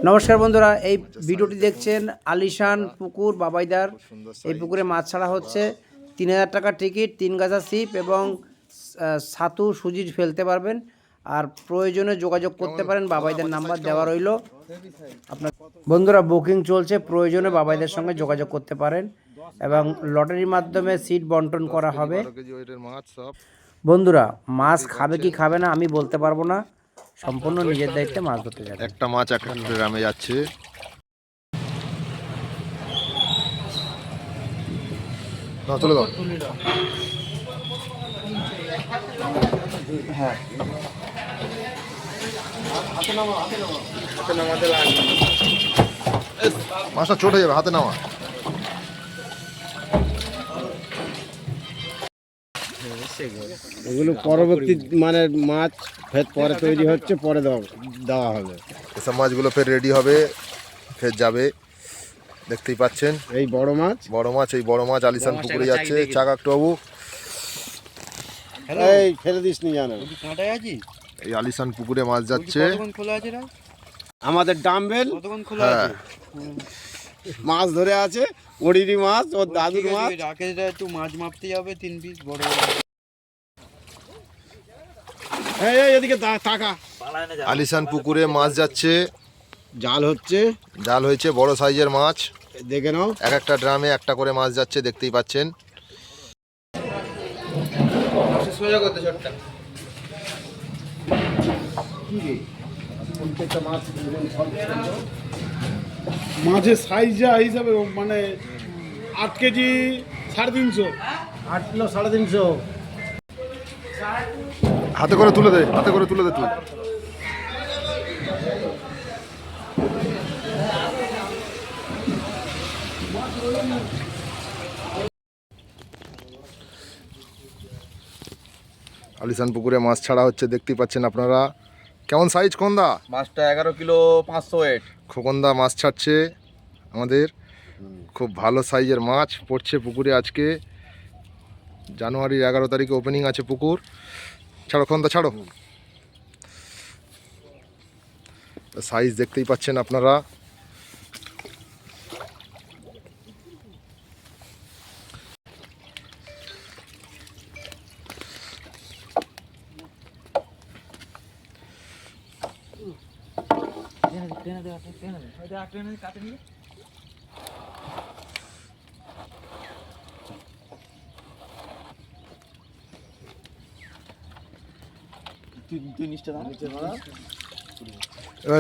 নমস্কার বন্ধুরা, এই ভিডিওটি দেখছেন আলিশান পুকুর বাবাইদার। এই পুকুরে মাছ ছাড়া হচ্ছে। 3000 টাকা টিকিট, 3 গাছা ছিপ এবং ছাতু সুজির ফেলতে পারবেন। আর প্রয়োজনে যোগাযোগ করতে পারেন, বাবাইদার নাম্বার দেওয়া রইল। আপনার বন্ধুরা বুকিং চলছে, প্রয়োজনে বাবাইদের সঙ্গে যোগাযোগ করতে পারেন এবং লটারির মাধ্যমে সিট বন্টন করা হবে। বন্ধুরা মাছ খাবে কি খাবে না আমি বলতে পারবো না, সম্পূর্ণ নিজের দায়িত্বে মাছ ধরতে যাবে। একটা মাছ একটা গ্রামে যাচ্ছে। না চলে দাও। হ্যাঁ, মাছটা ছোট হয়ে যাবে, হাতে নামা। এগুলো পরবর্তী মানে মাছ ফের পরে তৈরি হচ্ছে, পরে দেওয়া হবে। এসব মাছগুলো ফের রেডি হবে, ফের যাবে। দেখতেই পাচ্ছেন এই বড় মাছ এই বড় মাছ আলিশান পুকুরে যাচ্ছে। চাকাকটু বাবু এই ফেলে দিস নি জানো, এই আলিশান পুকুরে মাছ যাচ্ছে। আমাদের ডাম্বেল হ্যাঁ, মাছ ধরে আছে, ওড়িরি মাছ, ওর দাদুর মাছ। একটু মাছ মাপতে যাবে 3 পিস বড়। এই এদিকে টাকা। আলিশান পুকুরে মাছ যাচ্ছে, জাল হচ্ছে, জাল হয়েছে বড় সাইজের মাছ। দেখে নাও। এক একটা ড্রামে একটা করে মাছ যাচ্ছে, দেখতেই পাচ্ছেন। মাছের সাইজ যা হিসাবে মানে 8 কেজি 350, 8 কিলো 350। হাতে করে তুলে দে, হাতে করে তুলে দে তুই। আলিশান পুকুরে মাছ ছাড়া হচ্ছে, দেখতেই পাচ্ছেন আপনারা। কেমন সাইজ খোকনদা? মাছটা 11 কিলো 500 ওয়েট। খোকনদা মাছ ছাড়ছে আমাদের। খুব ভালো সাইজের মাছ পড়ছে পুকুরে আজকে। জানুয়ারির 11 তারিখে ওপেনিং আছে পুকুর। ছাড়ো খোকনদা, ছাড়ো। সাইজ দেখতেই পাচ্ছেন আপনারা।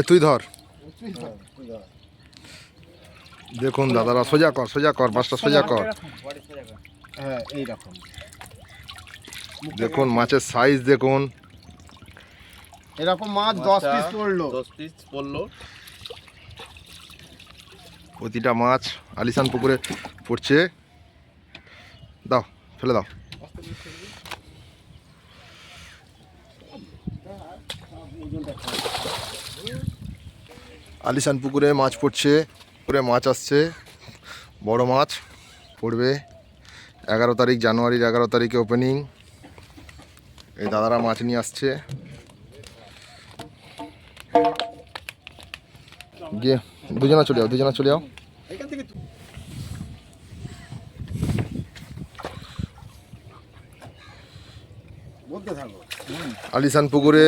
তুই ধর। দেখুন দাদারা, সোজা কর, সোজা কর, মাছটা সোজা কর। হ্যাঁ এইরকম দেখুন মাছের সাইজ দেখুন। এরকম মাছ 10 পিস পড়লো। 10 পিস পড়লো। প্রতিটা মাছ আলিশান পুকুরে পড়ছে। দাও, ফেলে দাও। আলিশান পুকুরে মাছ পড়ছে, পুকুরে মাছ আসছে, বড় মাছ পড়বে। 11 তারিখ, জানুয়ারির 11 তারিখে ওপেনিং। এই দাদারা মাছ নিয়ে আসছে। গিয়ে দুজনা চলে যাও, দুজনা চলে যাও। বলতে থাকো। আলিশান পুকুরে